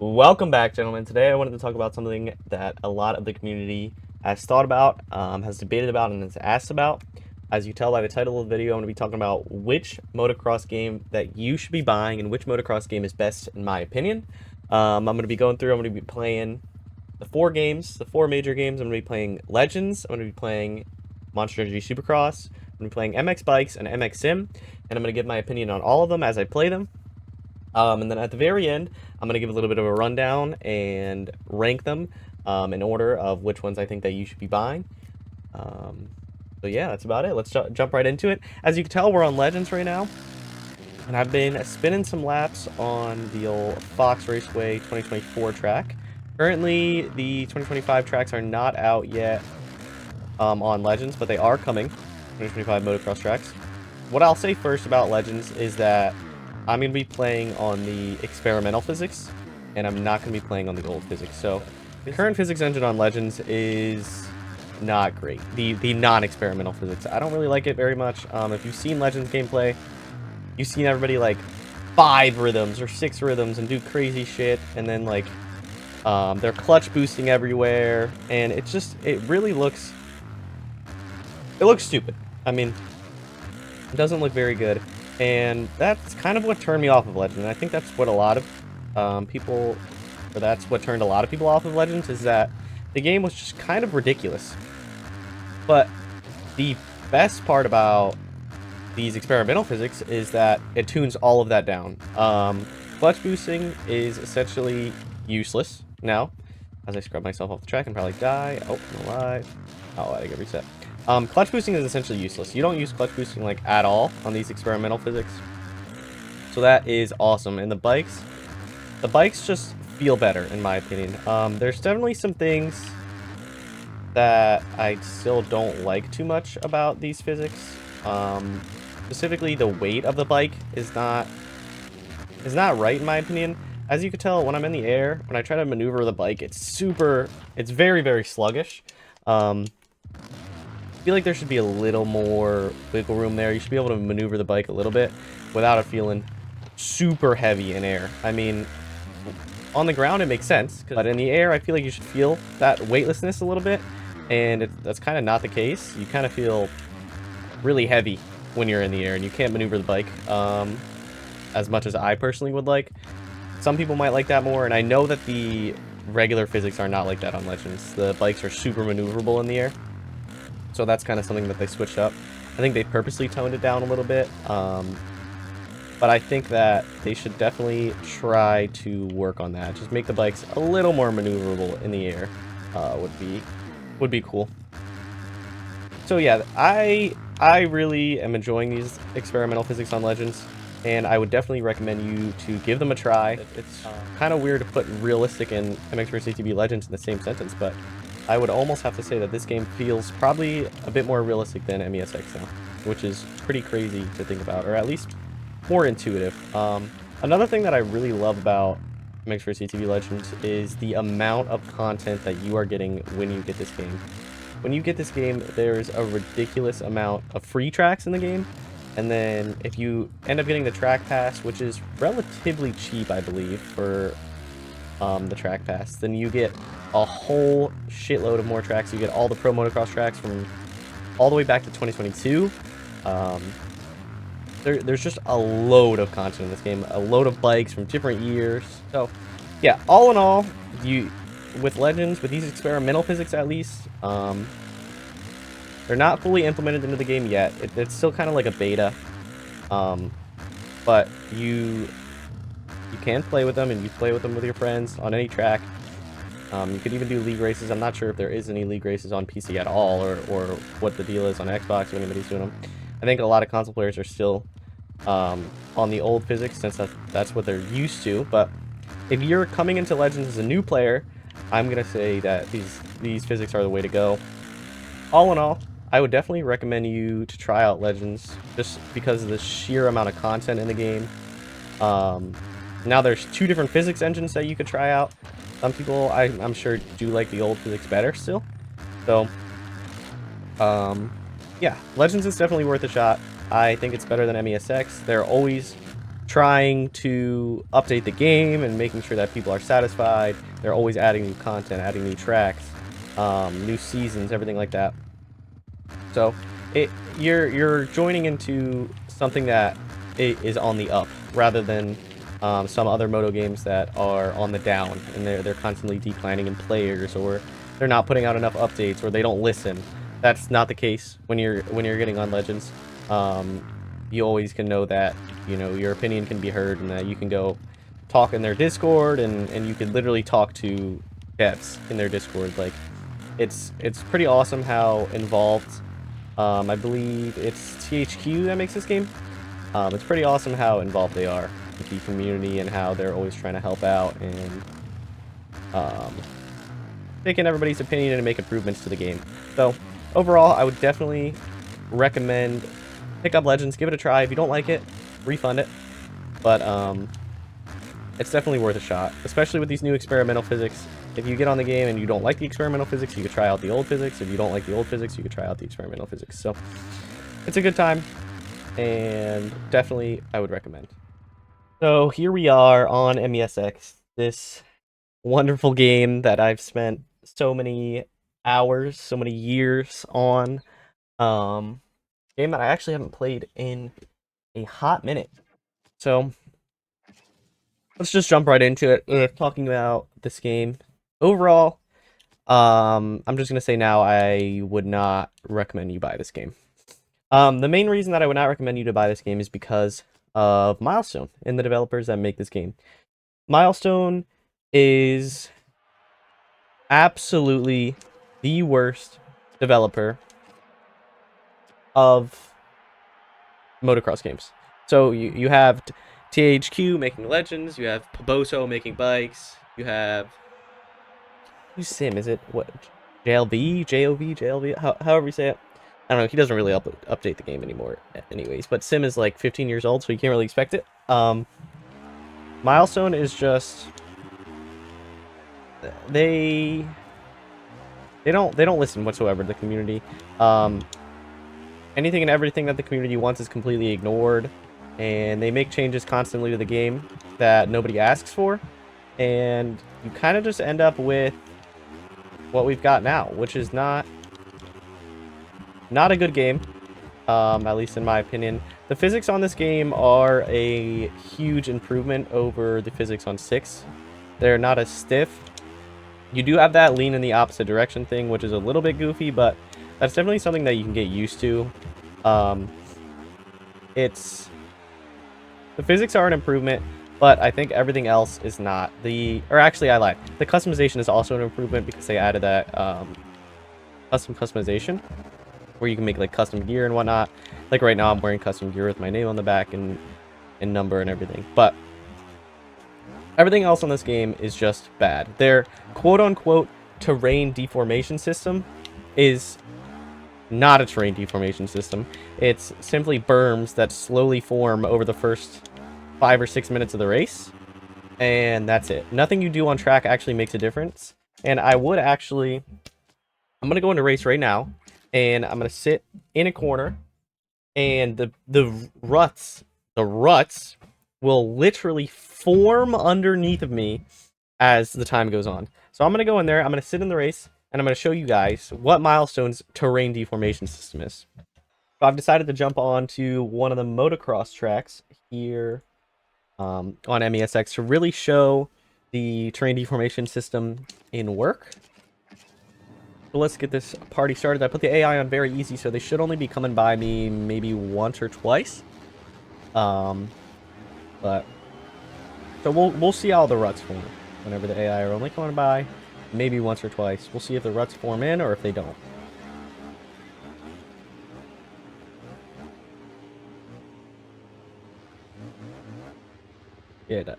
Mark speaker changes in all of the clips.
Speaker 1: Welcome back, gentlemen. Today I wanted to talk about something that a lot of the community has thought about, has debated about, and has asked about. As you tell by the title of the video, I'm going to be talking about which motocross game that you should be buying and which motocross game is best in my opinion. I'm going to be going through, I'm going to be playing the four major games. I'm going to be playing Legends, I'm going to be playing Monster Energy Supercross, I'm going to be playing MX Bikes and MX Sim, and I'm going to give my opinion on all of them as I play them. And then at the very end, I'm going to give a little bit of a rundown and rank them in order of which ones I think that you should be buying. So yeah, that's about it. Let's jump right into it. As you can tell, we're on Legends right now. And I've been spinning some laps on the old Fox Raceway 2024 track. Currently, the 2025 tracks are not out yet on Legends, but they are coming. 2025 motocross tracks. What I'll say first about Legends is that I'm going to be playing on the experimental physics, and I'm not going to be playing on the old physics. So the current physics engine on Legends is not great. The non-experimental physics. I don't really like it very much. If you've seen Legends gameplay, you've seen everybody like 5 rhythms or 6 rhythms and do crazy shit, and then like they're clutch boosting everywhere, and it really looks stupid. I mean, it doesn't look very good. And that's kind of what turned me off of Legends. I think that's what a lot of people, or that's what turned a lot of people off of Legends, is that the game was just kind of ridiculous. But the best part about these experimental physics is that it tunes all of that down. Clutch boosting is essentially useless now. As I scrub myself off the track and probably die. Oh, I'm alive. Oh, I get reset. Clutch boosting is essentially useless. You don't use clutch boosting like at all on these experimental physics. So that is awesome. And the bikes just feel better in my opinion. There's definitely some things that I still don't like too much about these physics. Specifically the weight of the bike is not right in my opinion. As you can tell, when I'm in the air, when I try to maneuver the bike, it's very, very sluggish. I feel like there should be a little more wiggle room there. You should be able to maneuver the bike a little bit without it feeling super heavy in air. I mean, on the ground it makes sense, but in the air I feel like you should feel that weightlessness a little bit, and that's kind of not the case. You kind of feel really heavy when you're in the air, and you can't maneuver the bike as much as I personally would like. Some people might like that more, and I know that the regular physics are not like that on Legends. The bikes are super maneuverable in the air. So that's kind of something that they switched up. I think they purposely toned it down a little bit. But I think that they should definitely try to work on that. Just make the bikes a little more maneuverable in the air would be cool. So yeah, I really am enjoying these experimental physics on Legends, and I would definitely recommend you to give them a try. It's kind of weird to put realistic and MX vs ATV Legends in the same sentence, but I would almost have to say that this game feels probably a bit more realistic than MESX now, which is pretty crazy to think about, or at least more intuitive. Another thing that I really love about MX vs ATV Legends is the amount of content that you are getting when you get this game. When you get this game, there's a ridiculous amount of free tracks in the game, and then if you end up getting the track pass, which is relatively cheap, I believe, for the track pass, then you get a whole shitload of more tracks. You get all the pro motocross tracks from all the way back to 2022. There's just a load of content in this game, a load of bikes from different years. So yeah, all in all, with Legends, with these experimental physics at least, they're not fully implemented into the game yet. It's still kind of like a beta, but you can play with them, and you play with them with your friends on any track. You could even do league races. I'm not sure if there is any league races on PC at all, or what the deal is on Xbox, if anybody's doing them. I think a lot of console players are still on the old physics, since that's what they're used to. But if you're coming into Legends as a new player, I'm going to say that these physics are the way to go. All in all, I would definitely recommend you to try out Legends, just because of the sheer amount of content in the game. Now there's 2 different physics engines that you could try out. Some people, I'm sure, do like the old physics better still. So, yeah, Legends is definitely worth a shot. I think it's better than MESX. They're always trying to update the game and making sure that people are satisfied. They're always adding new content, adding new tracks, new seasons, everything like that. So you're joining into something that is on the up rather than some other moto games that are on the down, and they're constantly declining in players, or they're not putting out enough updates, or they don't listen. That's not the case when you're getting on Legends. You always can know that, you know, your opinion can be heard, and that you can go talk in their Discord, and you can literally talk to devs in their Discord. Like, it's pretty awesome how involved. I believe it's THQ that makes this game. It's pretty awesome how involved they are with the community and how they're always trying to help out and taking everybody's opinion and make improvements to the game. So overall, I would definitely recommend pick up Legends, give it a try. If you don't like it, refund it. But it's definitely worth a shot, especially with these new experimental physics. If you get on the game and you don't like the experimental physics, you could try out the old physics. If you don't like the old physics, you could try out the experimental physics. So it's a good time, and definitely I would recommend. So here we are on MESX, this wonderful game that I've spent so many hours, so many years on. Game that I actually haven't played in a hot minute. So let's just jump right into it. Talking about this game overall, I'm just gonna say now I would not recommend you buy this game. The main reason that I would not recommend you to buy this game is because of Milestone and the developers that make this game. Milestone is absolutely the worst developer of motocross games. So you have THQ making Legends, you have Poboso making bikes, you have who's Sim? Is it what JLV, JOV, JLV? However you say it. I don't know. He doesn't really update the game anymore, anyways. But Sim is like 15 years old, so you can't really expect it. Milestone is just they don't listen whatsoever to the community. Anything and everything that the community wants is completely ignored, and they make changes constantly to the game that nobody asks for, and you kind of just end up with what we've got now, which is not a good game, at least in my opinion. The physics on this game are a huge improvement over the physics on 6. They're not as stiff. You do have that lean in the opposite direction thing, which is a little bit goofy, but that's definitely something that you can get used to. The physics are an improvement, but I think everything else is not. Or actually, I lied. The customization is also an improvement because they added that customization where you can make like custom gear and whatnot. Like right now, I'm wearing custom gear with my name on the back and number and everything. But everything else on this game is just bad. Their quote-unquote terrain deformation system is not a terrain deformation system. It's simply berms that slowly form over the first 5 or 6 minutes of the race, and that's it. Nothing you do on track actually makes a difference. And I'm gonna go into race right now, and I'm gonna sit in a corner, and the ruts will literally form underneath of me as the time goes on. So I'm gonna go in there, I'm gonna sit in the race, and I'm going to show you guys what Milestone's terrain deformation system is. So I've decided to jump on to one of the motocross tracks here on MESX to really show the terrain deformation system in work. So let's get this party started. I put the AI on very easy, so they should only be coming by me maybe once or twice. But so we'll see how the ruts form whenever the AI are only coming by. Maybe once or twice. We'll see if the ruts form in or if they don't. Yeah,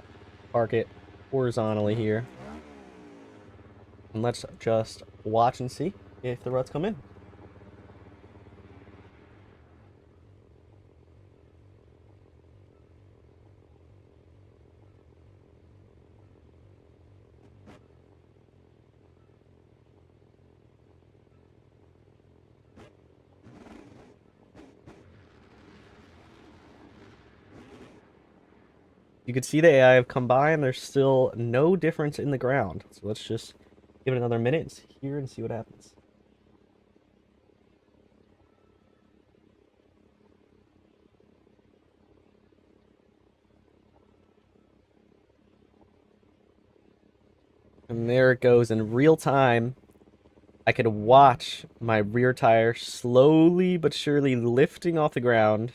Speaker 1: park it horizontally here. And let's just watch and see if the ruts come in. You can see the AI have come by, and there's still no difference in the ground. So let's just give it another minute here and see what happens. And there it goes in real time. I could watch my rear tire slowly but surely lifting off the ground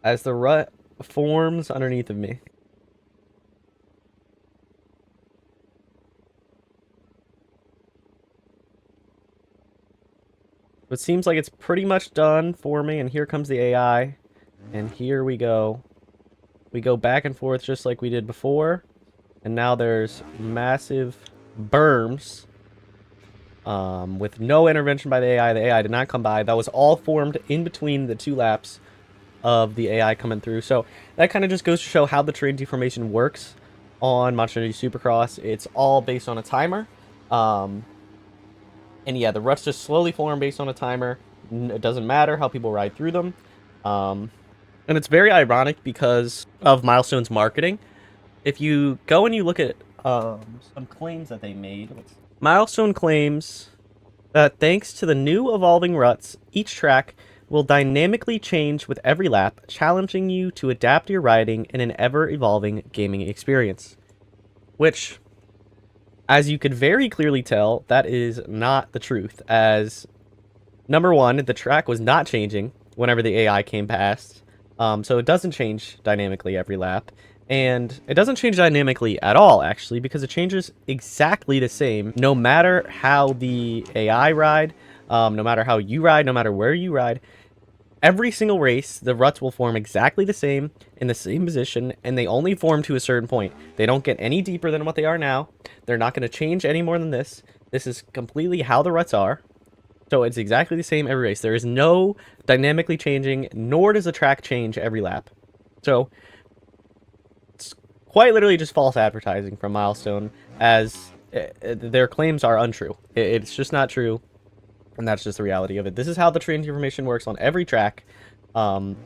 Speaker 1: as the rut forms underneath of me. It seems like it's pretty much done for me, and here comes the AI. And here we go. We go back and forth just like we did before. And now there's massive berms with no intervention by the AI. The AI did not come by. That was all formed in between the 2 laps of the AI coming through. So that kind of just goes to show how the terrain deformation works on Monster Energy Supercross. It's all based on a timer. And yeah, the ruts just slowly form based on a timer. It doesn't matter how people ride through them. And it's very ironic because of Milestone's marketing. If you go and you look at some claims that they made, Milestone claims that thanks to the new evolving ruts, each track will dynamically change with every lap, challenging you to adapt your riding in an ever-evolving gaming experience. Which, as you could very clearly tell, that is not the truth, as number one, the track was not changing whenever the AI came past, so it doesn't change dynamically every lap, and it doesn't change dynamically at all, actually, because it changes exactly the same, no matter how the AI ride, no matter how you ride, no matter where you ride. Every single race, the ruts will form exactly the same, in the same position, and they only form to a certain point. They don't get any deeper than what they are now. They're not going to change any more than this. This is completely how the ruts are. So it's exactly the same every race. There is no dynamically changing, nor does the track change every lap. So it's quite literally just false advertising from Milestone, as their claims are untrue. It's just not true. And that's just the reality of it. This is how the terrain deformation works on every track. And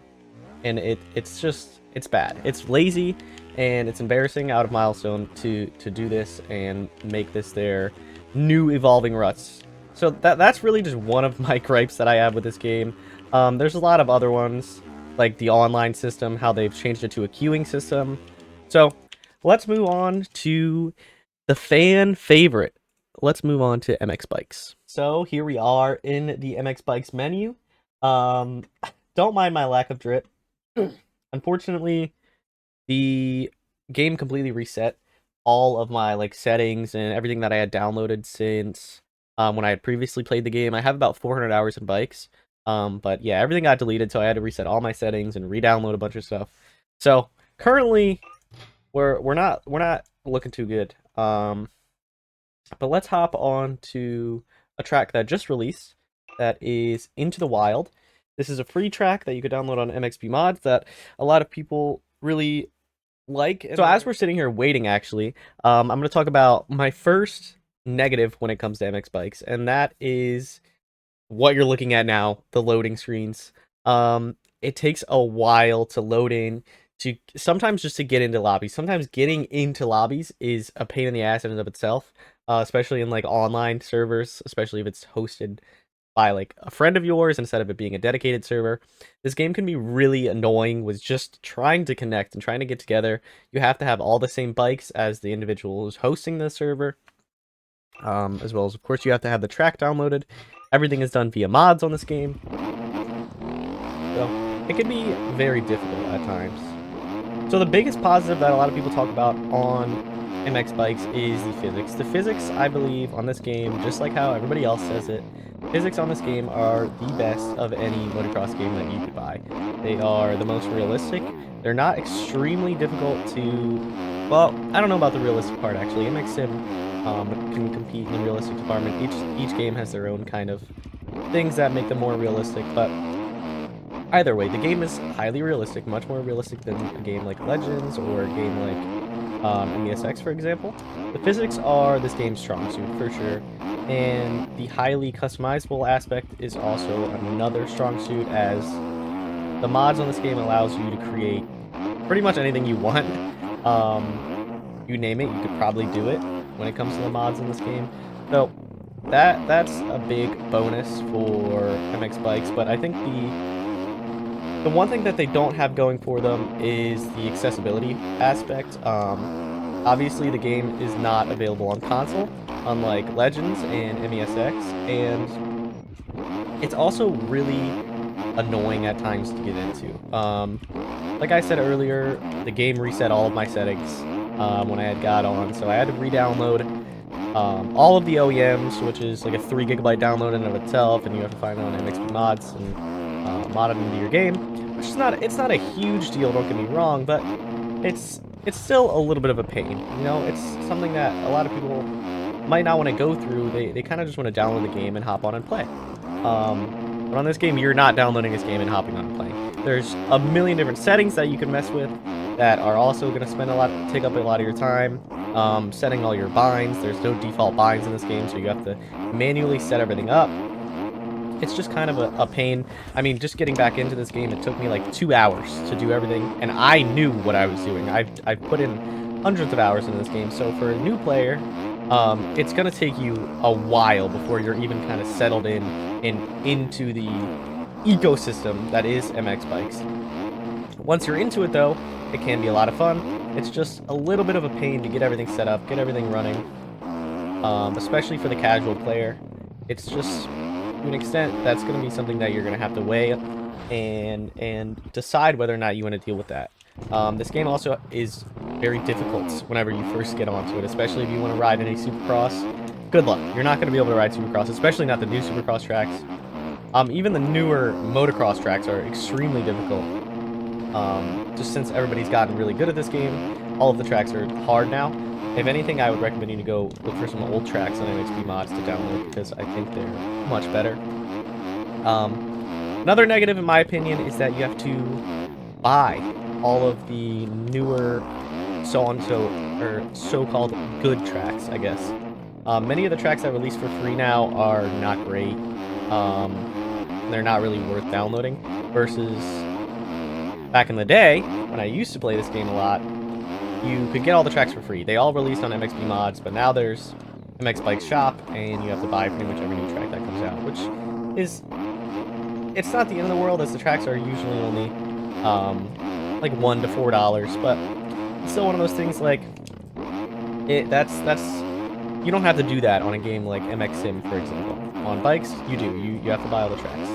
Speaker 1: it's bad. It's lazy, and it's embarrassing out of Milestone to do this and make this their new evolving ruts. So that's really just one of my gripes that I have with this game. There's a lot of other ones, like the online system, how they've changed it to a queuing system. So let's move on to the fan favorite. Let's move on to MX Bikes. So here we are in the MX Bikes menu. Don't mind my lack of drip. Unfortunately, the game completely reset all of my settings and everything that I had downloaded since when I had previously played the game. I have about 400 hours in bikes. But yeah, everything got deleted, so I had to reset all my settings and re-download a bunch of stuff. So currently, we're not looking too good. But let's hop on to a track that just released, that is Into the Wild. This is a free track that you could download on MXB Mods that a lot of people really like. So as we're sitting here waiting, actually, I'm going to talk about my first negative when it comes to MX Bikes, and that is what you're looking at now, the loading screens. It takes a while to load in, sometimes just to get into lobbies. Sometimes getting into lobbies is a pain in the ass in and of itself. Especially in online servers, especially if it's hosted by a friend of yours instead of it being a dedicated server. This game can be really annoying with just trying to connect and trying to get together. You have to have all the same bikes as the individual who's hosting the server, as well as, of course, you have to have the track downloaded. Everything is done via mods on this game, so it can be very difficult at times. So the biggest positive that a lot of people talk about on MX Bikes is the physics. The physics, I believe, on this game, just like how everybody else says it, physics on this game are the best of any motocross game that you could buy. They are the most realistic. They're not extremely difficult to... Well, I don't know about the realistic part, actually. MX Sim can compete in the realistic department. Each game has their own kind of things that make them more realistic, but either way, the game is highly realistic, much more realistic than a game like Legends or a game like MESX, for example. The physics are this game's strong suit, for sure, and the highly customizable aspect is also another strong suit, as the mods on this game allows you to create pretty much anything you want. You name it, you could probably do it when it comes to the mods in this game. So that's a big bonus for MX bikes, but I think the one thing that they don't have going for them is the accessibility aspect. Obviously, the game is not available on console, unlike Legends and MESX, and it's also really annoying at times to get into. Like I said earlier, the game reset all of my settings when I had got on, so I had to re-download all of the OEMs, which is like a 3 GB download in and of itself, and you have to find it on MXP mods and mod it into your game, which is it's not a huge deal, don't get me wrong, but it's still a little bit of a pain. You know, it's something that a lot of people might not want to go through. They kind of just want to download the game and hop on and play. But on this game, you're not downloading this game and hopping on and playing. There's a million different settings that you can mess with that are also going to take up a lot of your time. Setting all your binds. There's no default binds in this game, so you have to manually set everything up. It's just kind of a pain. I mean, just getting back into this game, it took me like 2 hours to do everything, and I knew what I was doing. I've put in hundreds of hours in this game, so for a new player, it's going to take you a while before you're even kind of settled in and into the ecosystem that is MX bikes. Once you're into it, though, it can be a lot of fun. It's just a little bit of a pain to get everything set up, get everything running, especially for the casual player. It's just, to an extent, that's going to be something that you're going to have to weigh and decide whether or not you want to deal with that. This game also is very difficult whenever you first get onto it, especially if you want to ride in a Supercross. Good luck. You're not going to be able to ride Supercross, especially not the new Supercross tracks. Even the newer motocross tracks are extremely difficult. Just since everybody's gotten really good at this game, all of the tracks are hard now. If anything, I would recommend you to go look for some old tracks on MXP mods to download, because I think they're much better. Another negative, in my opinion, is that you have to buy all of the newer so-called good tracks, I guess. Many of the tracks that release for free now are not great. They're not really worth downloading, versus back in the day, when I used to play this game a lot, you could get all the tracks for free. They all released on MXP mods, but now there's MX Bike's shop, and you have to buy pretty much every new track that comes out, which is, it's not the end of the world, as the tracks are usually only like $1 to $4, but it's still one of those things, like, that's you don't have to do that on a game like MX Sim, for example. On bikes, you do. You have to buy all the tracks,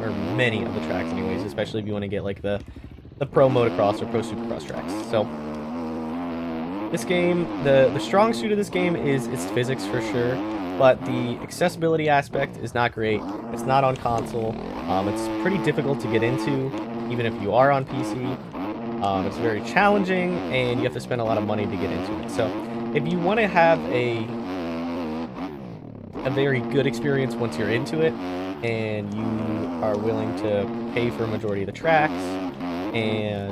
Speaker 1: or many of the tracks anyways, especially if you want to get like the Pro Motocross or Pro Supercross tracks. So this game, the strong suit of this game is its physics for sure, but the accessibility aspect is not great. It's not on console. It's pretty difficult to get into, even if you are on PC. It's very challenging, and you have to spend a lot of money to get into it. So if you want to have a very good experience once you're into it, and you are willing to pay for a majority of the tracks, and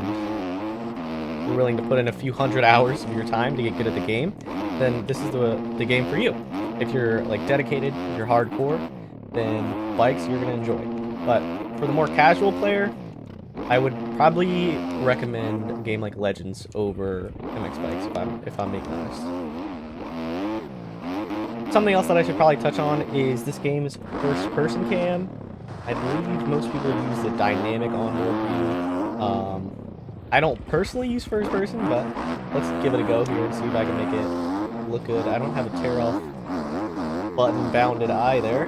Speaker 1: you're willing to put in a few hundred hours of your time to get good at the game, then this is the game for you. If you're like dedicated, if you're hardcore, then bikes you're gonna enjoy. But for the more casual player, I would probably recommend a game like Legends over MX Bikes, if I'm being honest. Something else that I should probably touch on is this game's first-person cam. I believe most people use the dynamic onboard view. I don't personally use first-person, but let's give it a go here and see if I can make it look good. I don't have a tear-off button-bounded either.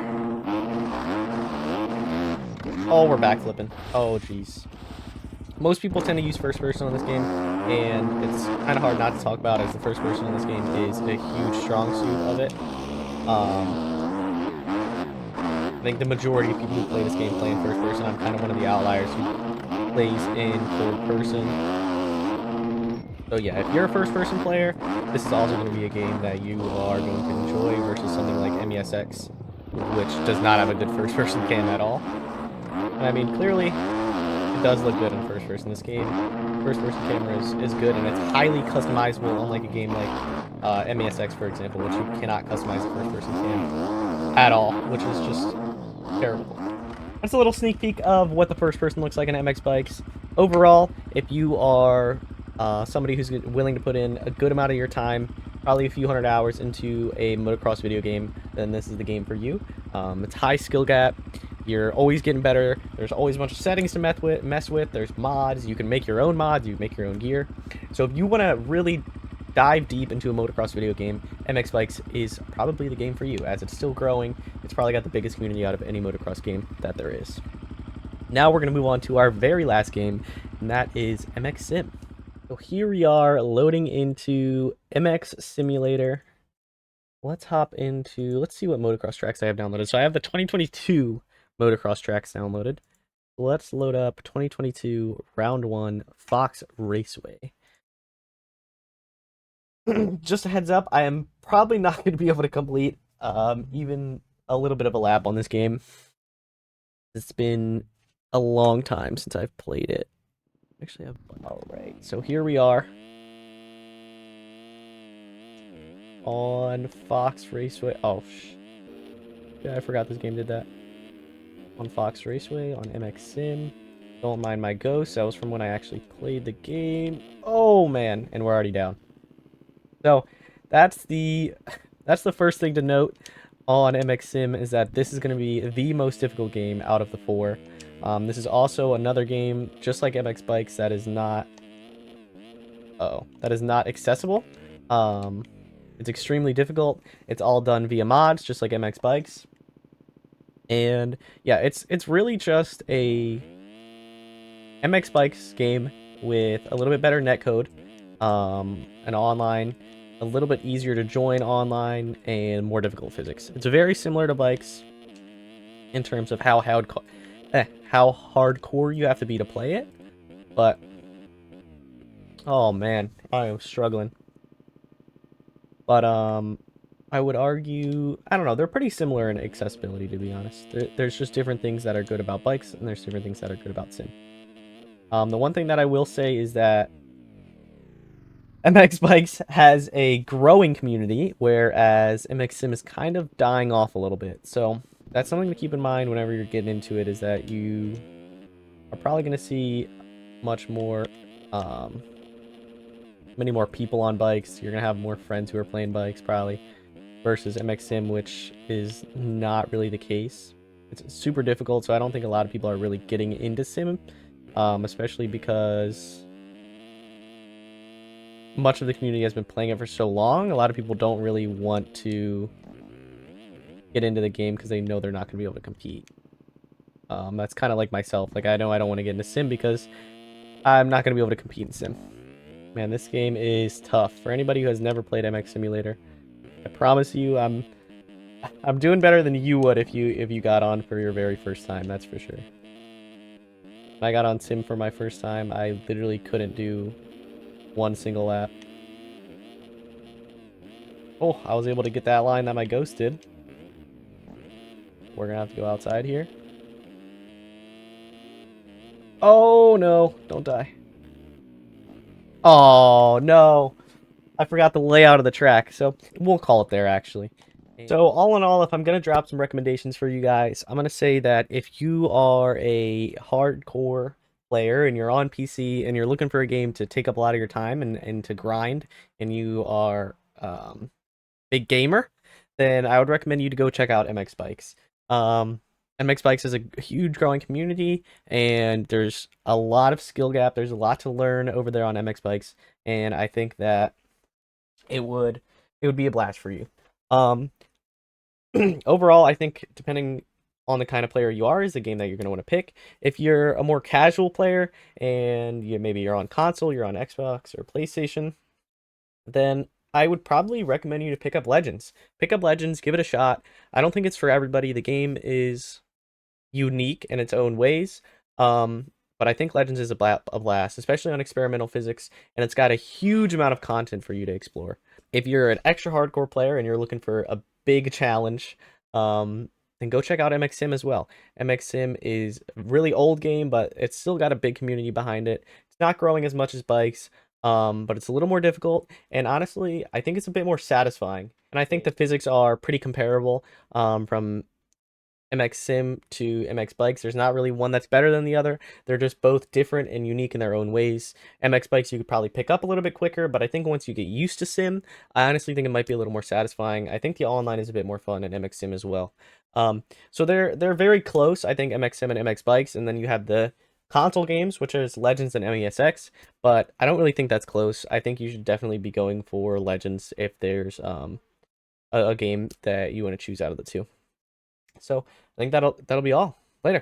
Speaker 1: Oh, we're backflipping. Oh, jeez. Most people tend to use first-person on this game, and it's kind of hard not to talk about, as the first-person on this game is a huge strong suit of it. I think the majority of people who play this game play in first person. I'm kind of one of the outliers who plays in third person. So yeah, if you're a first person player, this is also going to be a game that you are going to enjoy, versus something like MESX, which does not have a good first person cam at all. And I mean, clearly, it does look good in first person. This game, first person camera is good, and it's highly customizable, unlike a game like MESX, for example, which you cannot customize the first person cam at all, which is just terrible. That's a little sneak peek of what the first person looks like in MX Bikes. overall, if you are somebody who's willing to put in a good amount of your time, probably a few hundred hours into a motocross video game, then this is the game for you. It's high skill gap. You're always getting better. There's always a bunch of settings to mess with. There's mods. You can make your own mods. You can make your own gear. So if you want to really dive deep into a motocross video game, MX Bikes is probably the game for you. As it's still growing, it's probably got the biggest community out of any motocross game that there is. Now we're going to move on to our very last game, and that is MX Sim. So here we are loading into MX Simulator. Let's hop into, let's see what motocross tracks I have downloaded. So I have the 2022 motocross tracks downloaded. Let's load up 2022 Round 1 Fox Raceway. Just a heads up, I am probably not going to be able to complete even a little bit of a lap on this game. It's been a long time since I've played it. Actually, all right. So here we are on Fox Raceway. Oh, yeah, I forgot this game did that. On Fox Raceway on MX Sim. Don't mind my ghost. That was from when I actually played the game. Oh man, and we're already down. So that's the first thing to note on MX Sim, is that this is going to be the most difficult game out of the 4. This is also another game, just like MX Bikes, that is not accessible. It's extremely difficult. It's all done via mods, just like MX Bikes. And yeah, it's really just a MX Bikes game with a little bit better netcode, an online, a little bit easier to join online, and more difficult physics. It's very similar to Bikes in terms of how hardcore you have to be to play it, but oh man, I am struggling. But I would argue, I don't know, they're pretty similar in accessibility, to be honest. There's just different things that are good about Bikes, and there's different things that are good about Sim. The one thing that I will say is that MX Bikes has a growing community, whereas MX Sim is kind of dying off a little bit. So that's something to keep in mind whenever you're getting into it, is that you are probably going to see much more, many more people on bikes. You're going to have more friends who are playing bikes, probably, versus MX Sim, which is not really the case. It's super difficult, so I don't think a lot of people are really getting into Sim, especially because much of the community has been playing it for so long. A lot of people don't really want to get into the game because they know they're not going to be able to compete. That's kind of like myself. Like, I know I don't want to get into Sim because I'm not going to be able to compete in Sim. Man, this game is tough. For anybody who has never played MX Simulator, I promise you, I'm doing better than you would if you got on for your very first time. That's for sure. When I got on Sim for my first time, I literally couldn't do one single lap. Oh, I was able to get that line that my ghost did. We're gonna have to go outside here. Oh no, don't die. Oh no, I forgot the layout of the track, so we'll call it there actually. So all in all, if I'm gonna drop some recommendations for you guys, I'm gonna say that if you are a hardcore player and you're on PC and you're looking for a game to take up a lot of your time and to grind, and you are big gamer, then I would recommend you to go check out MX Bikes. MX Bikes is a huge growing community, and there's a lot of skill gap. There's a lot to learn over there on MX Bikes, and I think that it would be a blast for you. Um, Overall, I think depending on the kind of player you are is the game that you're going to want to pick. If you're a more casual player and maybe you're on console, you're on Xbox or PlayStation, then I would probably recommend you to pick up Legends. Pick up Legends, give it a shot. I don't think it's for everybody. The game is unique in its own ways. But I think Legends is a blast, especially on experimental physics, and it's got a huge amount of content for you to explore. If you're an extra hardcore player and you're looking for a big challenge, then go check out MX Sim as well. MX Sim is a really old game, but it's still got a big community behind it. It's not growing as much as Bikes, but it's a little more difficult, and honestly, I think it's a bit more satisfying. And I think the physics are pretty comparable, from MX Sim to MX Bikes. There's not really one that's better than the other. They're just both different and unique in their own ways. MX Bikes you could probably pick up a little bit quicker, but I think once you get used to Sim, I honestly think it might be a little more satisfying. I think the online is a bit more fun in MX Sim as well. So they're very close. I think MX Sim and MX Bikes, and then you have the console games, which is Legends and MESX, but I don't really think that's close. I think you should definitely be going for Legends if there's a game that you want to choose out of the two. So I think that'll be all.